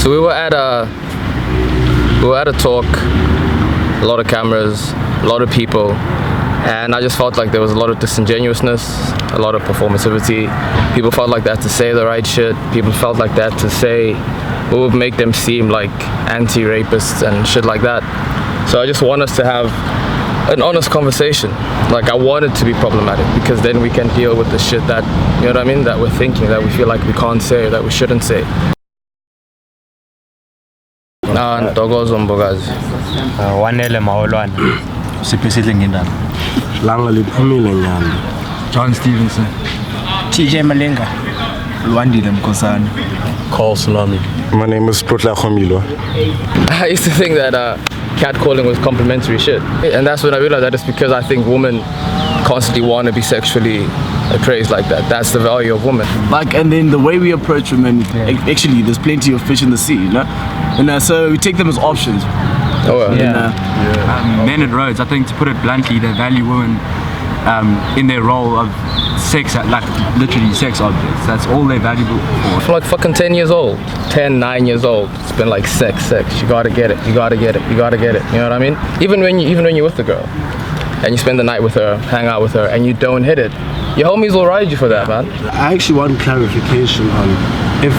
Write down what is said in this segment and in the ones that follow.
So we were at a talk, a lot of cameras, a lot of people, and I just felt like there was a lot of disingenuousness, a lot of performativity. People felt like they had to say the right shit. People felt like they had to say what would make them seem like anti-rapists and shit like that. So I just want us to have an honest conversation. Like, I want it to be problematic because then we can deal with the shit that, you know what I mean, that we're thinking, that we feel like we can't say, that we shouldn't say. Ntokozo Mbokazi. Wanele Maolwane. Siphisile ngindaba. Langa liphumile nyanda. John Stevenson. TJ Malenga. Lwandile Mkhosana. Carl Salami. My name is Protla Khomilwa. I used to think that catcalling was complimentary shit. And that's when I realized that it's because I think women constantly want to be sexually appraised like that. That's the value of women. Like, and then the way we approach women, actually, there's plenty of fish in the sea, you know? And so we take them as options. Oh, well. Men at Rhodes, I think, to put it bluntly, they value women in their role of sex, like literally sex objects. That's all they're valuable for. From like fucking 10 years old, 9 years old, it's been like sex. You gotta get it, you gotta get it, you gotta get it. You know what I mean? Even when you're with the girl and you spend the night with her, hang out with her, and you don't hit it, your homies will ride you for that, man. I actually want clarification on if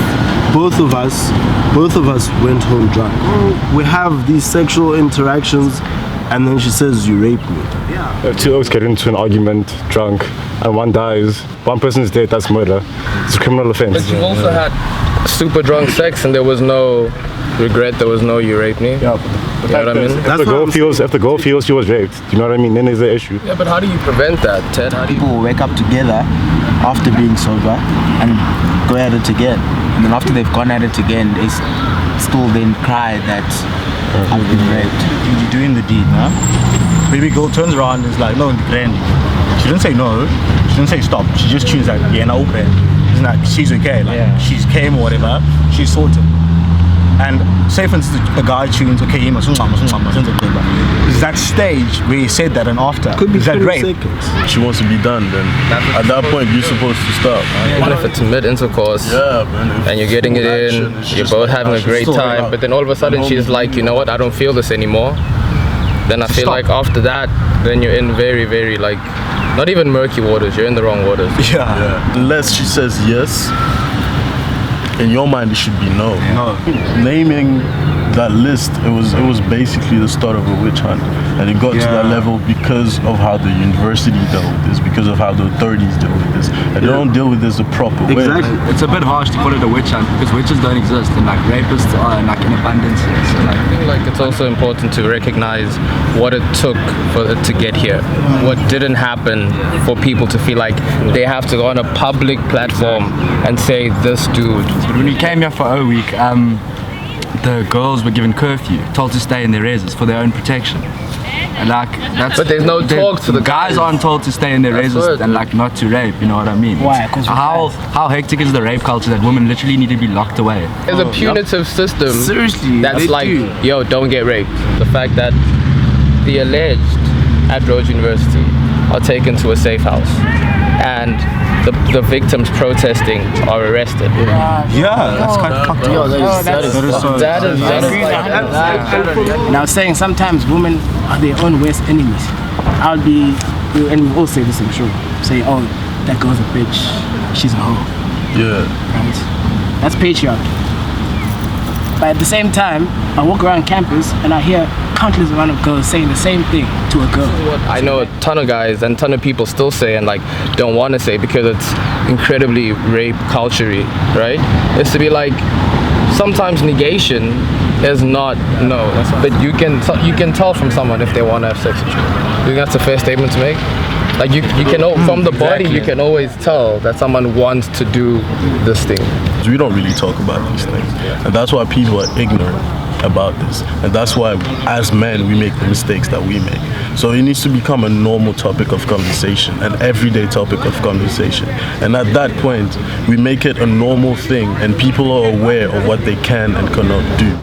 both of us went home drunk. We have these sexual interactions and then she says you raped me. Yeah. If two oaks get into an argument drunk and one dies, one person's dead, that's murder. It's a criminal offense. But you've also had super drunk sex and there was no regret, there was no you raped me. Yeah. You know what I mean? If the girl feels she was raped, do you know what I mean? Then there's the issue. Yeah, but how do you prevent that, Ted? People will wake up together after being sober and go at it again. And then after they've gone at it again, they still then cry that I've been raped. You're doing the deed, huh? Baby girl turns around and is like, no, grand. She didn't say no. She didn't say stop. She just chooses that, yeah, no, open. It's like, she's okay. Like, she's came or whatever. She's sorted. And say for instance a guy tunes, okay, is that stage where he said that and after? Could be is that rape? seconds. She wants to be done, then at that point you're supposed to stop. Even if it's mid-intercourse, and you're getting it in, you're both having a great time, but then all of a sudden she's like, you know what, I don't feel this anymore. Then I feel like after that, then you're in very, very like, not even murky waters, you're in the wrong waters. Yeah. Unless she says yes, in your mind it should be no. Naming that list, it was basically the start of a witch hunt, and it got to that level because of how the university dealt with this, because of how the authorities deal with this, and they don't deal with this the proper way. It's a bit harsh to call it a witch hunt because witches don't exist and like rapists are like in abundance. So like, I think like it's also important to recognize what it took for it to get here, what didn't happen for people to feel like they have to go on a public platform and say this dude. But when we came here for a week, the girls were given curfew, told to stay in their reses for their own protection. And like that's. But there's no talk to the guys aren't told to stay in their reses and like not to rape. You know what I mean? Why? How hectic is the rape culture that women literally need to be locked away? There's a punitive system. Seriously, that's like, yo, don't get raped. The fact that the alleged at Rhodes University are taken to a safe house and the victims protesting are arrested. Yeah, that's kind of fucked up. Now saying sometimes women are their own worst enemies. And we all say this, I'm sure. Say, oh, that girl's a bitch, she's a hoe. Yeah. Right? That's patriarchy. But at the same time, I walk around campus and I hear countless amount of girls saying the same thing to a girl. I know a ton of guys and a ton of people still say and like don't want to say because it's incredibly rape culture-y, right? It's to be like, sometimes negation is not no, but you can tell from someone if they want to have sex with you. I think that's a fair statement to make. Like you can from the body you can always tell that someone wants to do this thing. We don't really talk about these things, and that's why people are ignorant about this, and that's why as men we make the mistakes that we make. So it needs to become a normal topic of conversation, an everyday topic of conversation, and at that point we make it a normal thing and people are aware of what they can and cannot do.